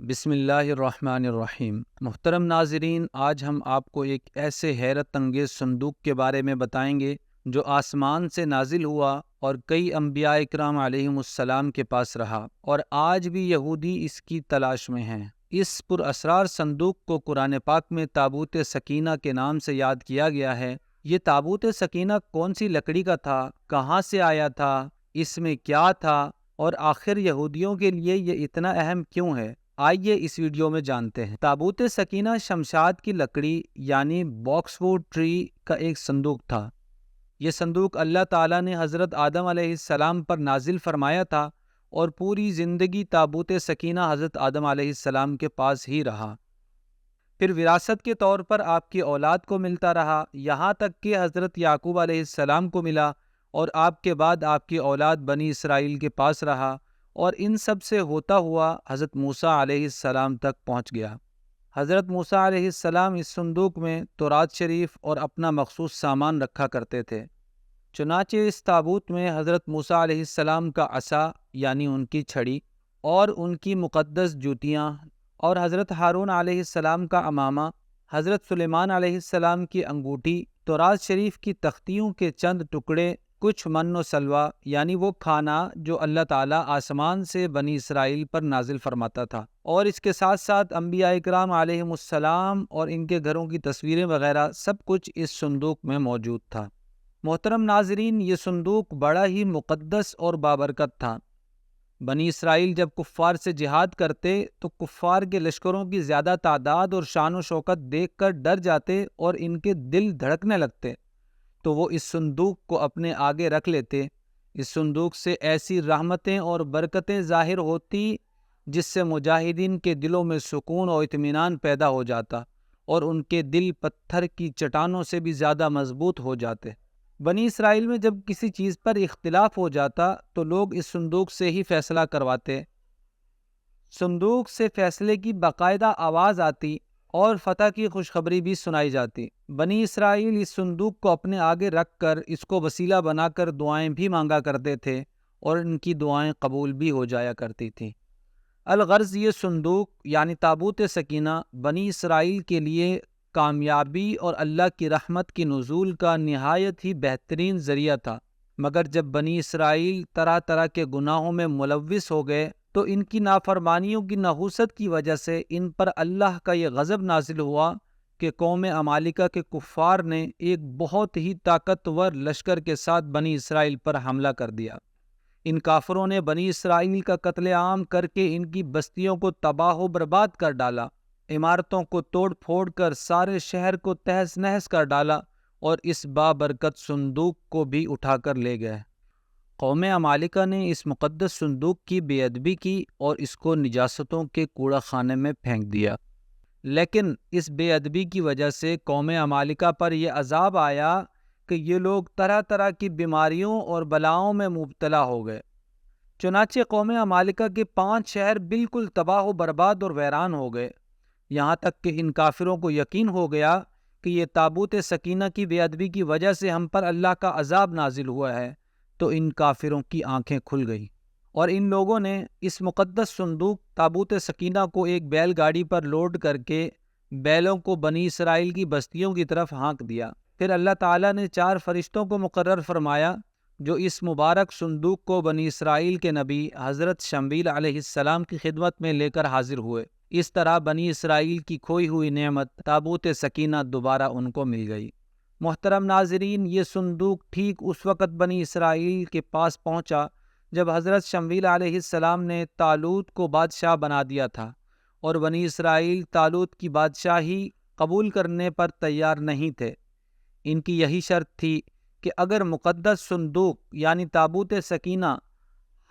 بسم اللہ الرحمن الرحیم۔ محترم ناظرین، آج ہم آپ کو ایک ایسے حیرت انگیز صندوق کے بارے میں بتائیں گے جو آسمان سے نازل ہوا اور کئی انبیاء اکرام علیہم السلام کے پاس رہا، اور آج بھی یہودی اس کی تلاش میں ہیں۔ اس پراسرار صندوق کو قرآن پاک میں تابوت سکینہ کے نام سے یاد کیا گیا ہے۔ یہ تابوت سکینہ کون سی لکڑی کا تھا، کہاں سے آیا تھا، اس میں کیا تھا، اور آخر یہودیوں کے لیے یہ اتنا اہم کیوں ہے؟ آئیے اس ویڈیو میں جانتے ہیں۔ تابوت سکینہ شمشاد کی لکڑی یعنی باکس ووڈ ٹری کا ایک صندوق تھا۔ یہ صندوق اللہ تعالیٰ نے حضرت آدم علیہ السلام پر نازل فرمایا تھا، اور پوری زندگی تابوت سکینہ حضرت آدم علیہ السلام کے پاس ہی رہا۔ پھر وراثت کے طور پر آپ کی اولاد کو ملتا رہا، یہاں تک کہ حضرت یعقوب علیہ السلام کو ملا، اور آپ کے بعد آپ کی اولاد بنی اسرائیل کے پاس رہا، اور ان سب سے ہوتا ہوا حضرت موسیٰ علیہ السلام تک پہنچ گیا۔ حضرت موسیٰ علیہ السلام اس صندوق میں تورات شریف اور اپنا مخصوص سامان رکھا کرتے تھے۔ چنانچہ اس تابوت میں حضرت موسیٰ علیہ السلام کا عصا یعنی ان کی چھڑی، اور ان کی مقدس جوتیاں، اور حضرت ہارون علیہ السلام کا عمامہ، حضرت سلیمان علیہ السلام کی انگوٹھی، تورات شریف کی تختیوں کے چند ٹکڑے، کچھ من و سلوہ یعنی وہ کھانا جو اللہ تعالیٰ آسمان سے بنی اسرائیل پر نازل فرماتا تھا، اور اس کے ساتھ ساتھ انبیاء اکرام علیہم السلام اور ان کے گھروں کی تصویریں وغیرہ سب کچھ اس صندوق میں موجود تھا۔ محترم ناظرین، یہ صندوق بڑا ہی مقدس اور بابرکت تھا۔ بنی اسرائیل جب کفار سے جہاد کرتے تو کفار کے لشکروں کی زیادہ تعداد اور شان و شوکت دیکھ کر ڈر جاتے اور ان کے دل دھڑکنے لگتے، تو وہ اس صندوق کو اپنے آگے رکھ لیتے۔ اس صندوق سے ایسی رحمتیں اور برکتیں ظاہر ہوتی جس سے مجاہدین کے دلوں میں سکون و اطمینان پیدا ہو جاتا، اور ان کے دل پتھر کی چٹانوں سے بھی زیادہ مضبوط ہو جاتے۔ بنی اسرائیل میں جب کسی چیز پر اختلاف ہو جاتا تو لوگ اس صندوق سے ہی فیصلہ کرواتے۔ صندوق سے فیصلے کی باقاعدہ آواز آتی اور فتح کی خوشخبری بھی سنائی جاتی۔ بنی اسرائیل اس صندوق کو اپنے آگے رکھ کر اس کو وسیلہ بنا کر دعائیں بھی مانگا کرتے تھے، اور ان کی دعائیں قبول بھی ہو جایا کرتی تھیں۔ الغرض یہ صندوق یعنی تابوت سکینہ بنی اسرائیل کے لیے کامیابی اور اللہ کی رحمت کی نزول کا نہایت ہی بہترین ذریعہ تھا، مگر جب بنی اسرائیل طرح طرح کے گناہوں میں ملوث ہو گئے تو ان کی نافرمانیوں کی نحوست کی وجہ سے ان پر اللہ کا یہ غضب نازل ہوا کہ قوم عمالقہ کے کفار نے ایک بہت ہی طاقتور لشکر کے ساتھ بنی اسرائیل پر حملہ کر دیا۔ ان کافروں نے بنی اسرائیل کا قتل عام کر کے ان کی بستیوں کو تباہ و برباد کر ڈالا، عمارتوں کو توڑ پھوڑ کر سارے شہر کو تہس نہس کر ڈالا، اور اس بابرکت صندوق کو بھی اٹھا کر لے گئے۔ قوم عمالقہ نے اس مقدس صندوق کی بے ادبی کی اور اس کو نجاستوں کے کوڑا خانے میں پھینک دیا، لیکن اس بے ادبی کی وجہ سے قوم عمالقہ پر یہ عذاب آیا کہ یہ لوگ طرح طرح کی بیماریوں اور بلاؤں میں مبتلا ہو گئے۔ چنانچہ قوم عمالقہ کے 5 شہر بالکل تباہ و برباد اور ویران ہو گئے، یہاں تک کہ ان کافروں کو یقین ہو گیا کہ یہ تابوت سکینہ کی بے ادبی کی وجہ سے ہم پر اللہ کا عذاب نازل ہوا ہے۔ تو ان کافروں کی آنکھیں کھل گئیں، اور ان لوگوں نے اس مقدس صندوق تابوت سکینہ کو ایک بیل گاڑی پر لوڈ کر کے بیلوں کو بنی اسرائیل کی بستیوں کی طرف ہانک دیا۔ پھر اللہ تعالیٰ نے 4 فرشتوں کو مقرر فرمایا جو اس مبارک صندوق کو بنی اسرائیل کے نبی حضرت شمویل علیہ السلام کی خدمت میں لے کر حاضر ہوئے۔ اس طرح بنی اسرائیل کی کھوئی ہوئی نعمت تابوت سکینہ دوبارہ ان کو مل گئی۔ محترم ناظرین، یہ صندوق ٹھیک اس وقت بنی اسرائیل کے پاس پہنچا جب حضرت شمویل علیہ السلام نے طالوت کو بادشاہ بنا دیا تھا، اور بنی اسرائیل طالوت کی بادشاہی قبول کرنے پر تیار نہیں تھے۔ ان کی یہی شرط تھی کہ اگر مقدس صندوق یعنی تابوت سکینہ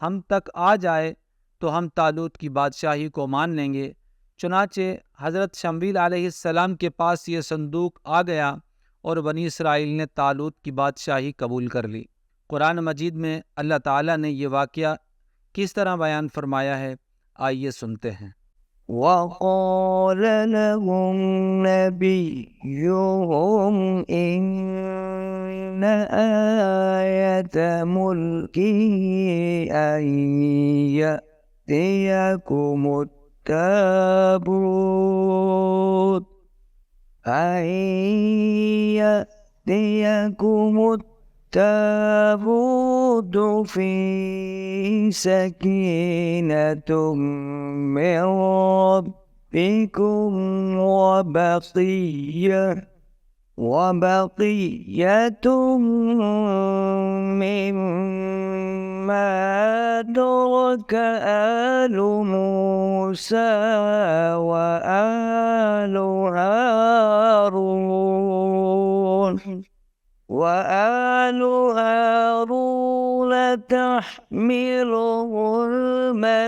ہم تک آ جائے تو ہم طالوت کی بادشاہی کو مان لیں گے۔ چنانچہ حضرت شمویل علیہ السلام کے پاس یہ صندوق آ گیا، اور بنی اسرائیل نے طالوت کی بادشاہی قبول کر لی۔ قرآن مجید میں اللہ تعالیٰ نے یہ واقعہ کس طرح بیان فرمایا ہے، آئیے سنتے ہیں۔ وَقَالَ لَهُمْ نَبِيُّهُمْ إِنَّ آيَةَ مُلْكِهِ أَن يَأْتِيَكُمُ التابوت أن يأتيكم التابوت فيه سكينة من ربكم وبقية مما ترك آل موسى وآل هارون تحمله الملائكة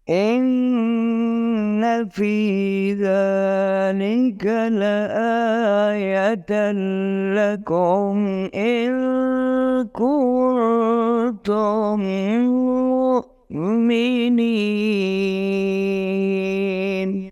إن في ذلك لآية لكم إن كنتم مؤمنين।